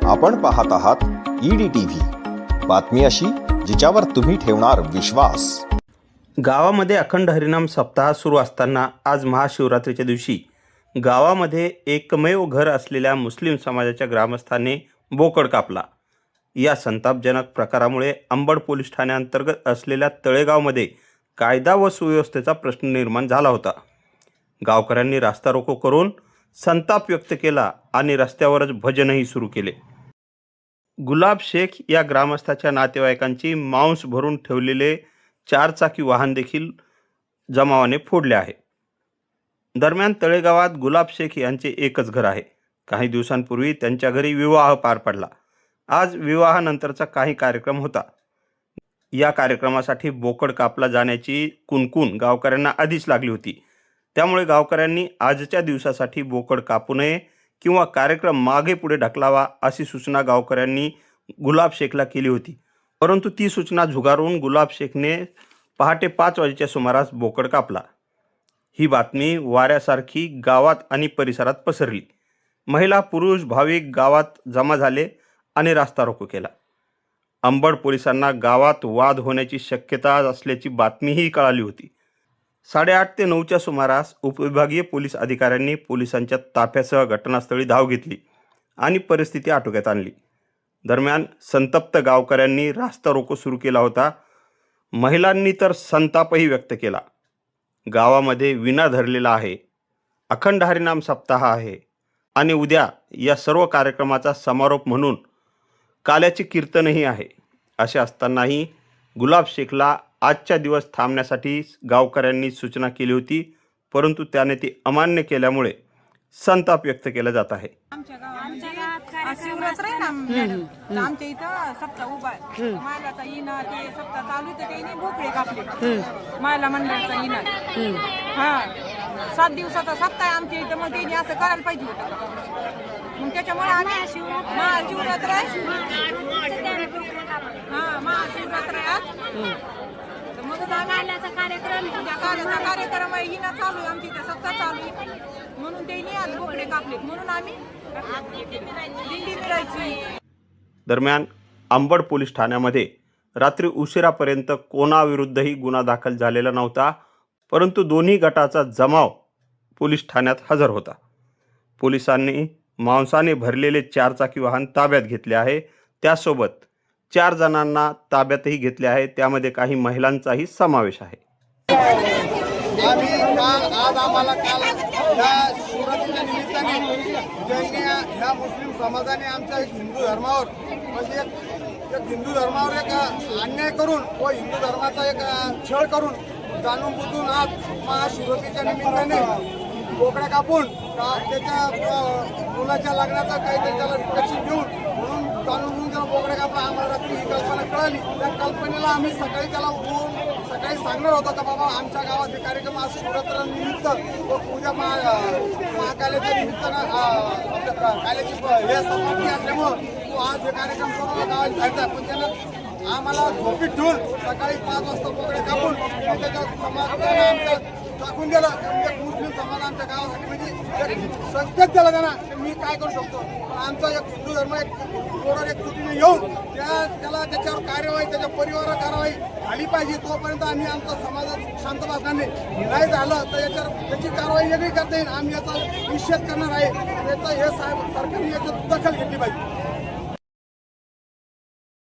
आपण पाहत आहात EDTV, बातमी अशी जिच्यावर तुम्ही ठेवणार विश्वास। गावामध्ये अखंड हरिनाम सप्ताह सुरू असताना आज महाशिवरात्रीच्या दिवशी गावामध्ये एकमेव घर असलेल्या मुस्लिम समाजाच्या ग्रामस्थांनी बोकड कापला। या संतापजनक प्रकारामुळे अंबड पोलीस ठाण्याअंतर्गत असलेल्या तळेगावमध्ये कायदा व सुव्यवस्थेचा प्रश्न निर्माण झाला होता। गावकऱ्यांनी रास्ता रोको करून संताप व्यक्त केला आणि रस्त्यावरच भजनही सुरू केले। गुलाब शेख या ग्रामस्थाच्या नातेवाईकांची मांस भरून ठेवलेले 4 चाकी वाहन देखील जमावाने फोडले आहे। दरम्यान तळेगावात गुलाब शेख यांचे एकच घर आहे। काही दिवसांपूर्वी त्यांच्या घरी विवाह पार पडला। आज विवाहानंतरचा काही कार्यक्रम होता। या कार्यक्रमासाठी बोकड कापला जाण्याची कुणकुण गावकऱ्यांना आधीच लागली होती। त्यामुळे गावकऱ्यांनी आजच्या दिवसासाठी बोकड कापू नये किंवा कार्यक्रम मागे पुढे ढकलावा अशी सूचना गावकऱ्यांनी गुलाब शेखला केली होती। परंतु ती सूचना झुगारून गुलाब शेखने पहाटे 5 वाजेच्या सुमारास बोकड कापला। ही बातमी वाऱ्यासारखी गावात आणि परिसरात पसरली। महिला पुरुष भाविक गावात जमा झाले आणि रास्ता रोको केला। अंबड पोलिसांना गावात वाद होण्याची शक्यता असल्याची बातमीही कळाली होती। 8:30 ते 9च्या सुमारास उपविभागीय पोलीस अधिकाऱ्यांनी पोलिसांच्या ताफ्यासह घटनास्थळी धाव घेतली आणि परिस्थिती आटोक्यात आणली। दरम्यान संतप्त गावकऱ्यांनी रास्ता रोको सुरू केला होता। महिलांनी तर संतापही व्यक्त केला। गावामध्ये विना धरलेला आहे, अखंड हरिनाम सप्ताह आहे आणि उद्या या सर्व कार्यक्रमाचा समारोप म्हणून काल्याचे कीर्तनही आहे। असे असतानाही गुलाब शेखला आजच्या दिवस थांबण्यासाठी गावकऱ्यांनी सूचना केली होती, परंतु त्याने ती अमान्य केल्यामुळे संताप व्यक्त केला जात आहे। आमच्या गावात शिवरात्र आहे ना मॅडम, आमच्या इथं सप्ताह उभा आहे। मायलाचा इना ते सप्ताह चालू आहे, त्याने बोकडे कापले मायला मंडळाचा इना। हा 7 दिवसाचा सप्ताह आहे आमच्या इथं, मग त्यांनी असं करायला पाहिजे होतं। मग त्याच्यामुळे आम्ही महाशिवरात्र आहे, हा महाशिवरात्र आहे आज, मग कार्यक्रम आहे, हिना चालू आहे आमची इथं, सप्ताह चालू आहे म्हणून त्यांनी आज बोकडे कापले, म्हणून आम्ही दिंडी मिळायची। दरम्यान अंबड पोलीस ठाण्यामध्ये रात्री उशिरापर्यंत कोणाविरुद्धही गुन्हा दाखल झालेला नव्हता, परंतु दोन्ही गटाचा जमाव पोलीस ठाण्यात हजर होता। पोलिसांनी मांसाने भरलेले 4 चाकी वाहन ताब्यात घेतले आहे। त्यासोबत 4 जणांना ताब्यातही घेतले आहे, त्यामध्ये काही महिलांचाही समावेश आहे। आज आम्हाला काल या शिवरात्रीच्या निमित्ताने ज्यांनी या मुस्लिम समाजाने आमच्या हिंदू धर्मावर म्हणजे एक हिंदू धर्मावर एक अन्याय करून व हिंदू धर्माचा एक छळ करून जाणून बुजून आज महाशिवरात्रीच्या निमित्ताने बोकड्या कापून त्याच्या मुलाच्या लग्नाचा काहीतरी त्याला लक्ष घेऊन म्हणून जाणून बुजून त्याला बोकड्या कापला। आम्हाला रात्री ही कल्पना कळाली। त्या कल्पनेला आम्ही सकाळी त्याला सकाळी सांगणार होतो का बाबा आमच्या गावात हे कार्यक्रम आज शिवरात्रीनिमित्त व उद्या महाकाल्याच्या निमित्तानं काल्याची हे समाप्ती असल्यामुळं तो आज हे कार्यक्रम करून गावात जायचा, पण त्यानं आम्हाला झोपीत ठेवून सकाळी 5 वाजता बोकडे कापून त्याच्या समाजाने आमचं टाकून दिलं। एक मुस्लिम समाज आमच्या गावासाठी म्हणजे संकेत दिला त्यांना मी काय करू शकतो, पण आमचा एक हिंदू धर्म एक रोडवर एक चुकीने येऊन त्याला त्याच्यावर कार्यवाही त्याच्या परिवारावर कारवाई झाली पाहिजे। तोपर्यंत आम्ही आमचा समाजात शांत बसणार नाही झालं तर याच्यावर त्याची कारवाई वेगळी करता येईल। आम्ही याचा निषेध करणार आहे। त्याचा हे सरकारने याची दखल घेतली पाहिजे।